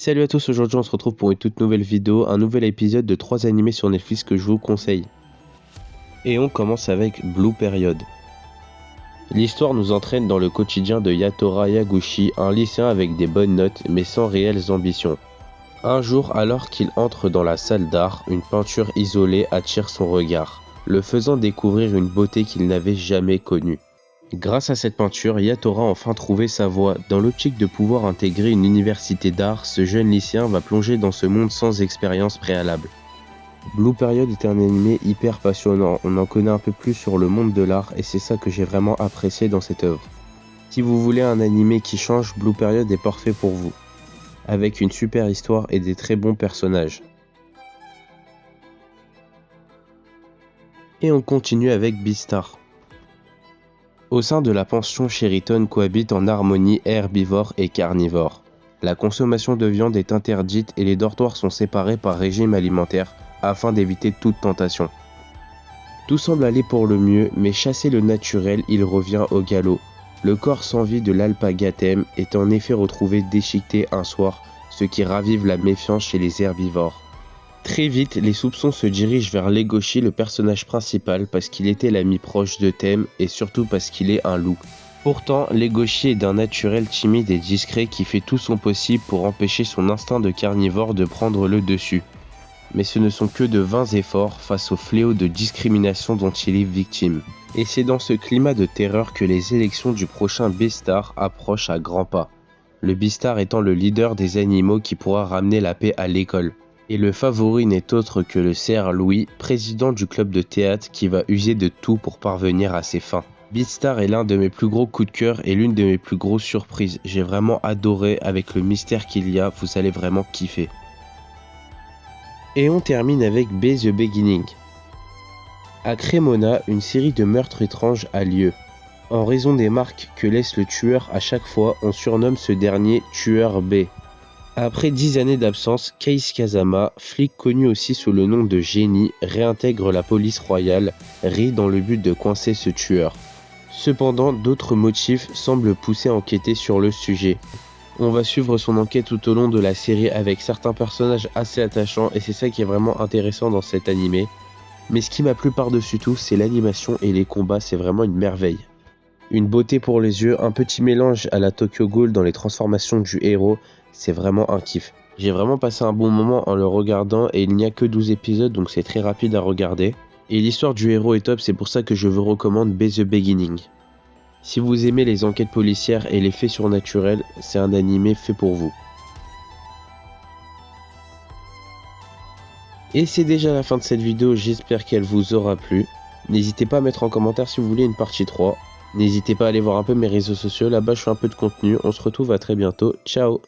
Salut à tous, aujourd'hui on se retrouve pour une toute nouvelle vidéo, un nouvel épisode de 3 animés sur Netflix que je vous conseille. Et on commence avec Blue Period. L'histoire nous entraîne dans le quotidien de Yatora Yaguchi, un lycéen avec des bonnes notes mais sans réelles ambitions. Un jour, alors qu'il entre dans la salle d'art, une peinture isolée attire son regard, le faisant découvrir une beauté qu'il n'avait jamais connue. Grâce à cette peinture, Yatora a enfin trouvé sa voie. Dans l'optique de pouvoir intégrer une université d'art, ce jeune lycéen va plonger dans ce monde sans expérience préalable. Blue Period est un animé hyper passionnant, on en connaît un peu plus sur le monde de l'art et c'est ça que j'ai vraiment apprécié dans cette œuvre. Si vous voulez un animé qui change, Blue Period est parfait pour vous, avec une super histoire et des très bons personnages. Et on continue avec Beastar. Au sein de la pension, Sheraton cohabite en harmonie herbivores et carnivores. La consommation de viande est interdite et les dortoirs sont séparés par régime alimentaire afin d'éviter toute tentation. Tout semble aller pour le mieux, mais chasser le naturel, il revient au galop. Le corps sans vie de l'alpaga thème est en effet retrouvé déchiqueté un soir, ce qui ravive la méfiance chez les herbivores. Très vite, les soupçons se dirigent vers Legoshi, le personnage principal, parce qu'il était l'ami proche de Thème et surtout parce qu'il est un loup. Pourtant, Legoshi est d'un naturel timide et discret qui fait tout son possible pour empêcher son instinct de carnivore de prendre le dessus. Mais ce ne sont que de vains efforts face au fléau de discrimination dont il est victime. Et c'est dans ce climat de terreur que les élections du prochain Beastar approchent à grands pas. Le Beastar étant le leader des animaux qui pourra ramener la paix à l'école. Et le favori n'est autre que le cerf Louis, président du club de théâtre qui va user de tout pour parvenir à ses fins. Beastar est l'un de mes plus gros coups de cœur et l'une de mes plus grosses surprises. J'ai vraiment adoré avec le mystère qu'il y a, vous allez vraiment kiffer. Et on termine avec B The Beginning. À Cremona, une série de meurtres étranges a lieu. En raison des marques que laisse le tueur à chaque fois, on surnomme ce dernier Tueur B. Après 10 années d'absence, Keisuke Kazama, flic connu aussi sous le nom de Génie, réintègre la police royale, dans le but de coincer ce tueur. Cependant, d'autres motifs semblent pousser à enquêter sur le sujet. On va suivre son enquête tout au long de la série avec certains personnages assez attachants et c'est ça qui est vraiment intéressant dans cet animé. Mais ce qui m'a plu par-dessus tout, c'est l'animation et les combats, c'est vraiment une merveille. Une beauté pour les yeux, un petit mélange à la Tokyo Ghoul dans les transformations du héros, c'est vraiment un kiff. J'ai vraiment passé un bon moment en le regardant et il n'y a que 12 épisodes donc c'est très rapide à regarder. Et l'histoire du héros est top, c'est pour ça que je vous recommande B The Beginning. Si vous aimez les enquêtes policières et les faits surnaturels, c'est un animé fait pour vous. Et c'est déjà la fin de cette vidéo, j'espère qu'elle vous aura plu. N'hésitez pas à mettre en commentaire si vous voulez une partie 3. N'hésitez pas à aller voir un peu mes réseaux sociaux, là-bas je fais un peu de contenu. On se retrouve à très bientôt, ciao!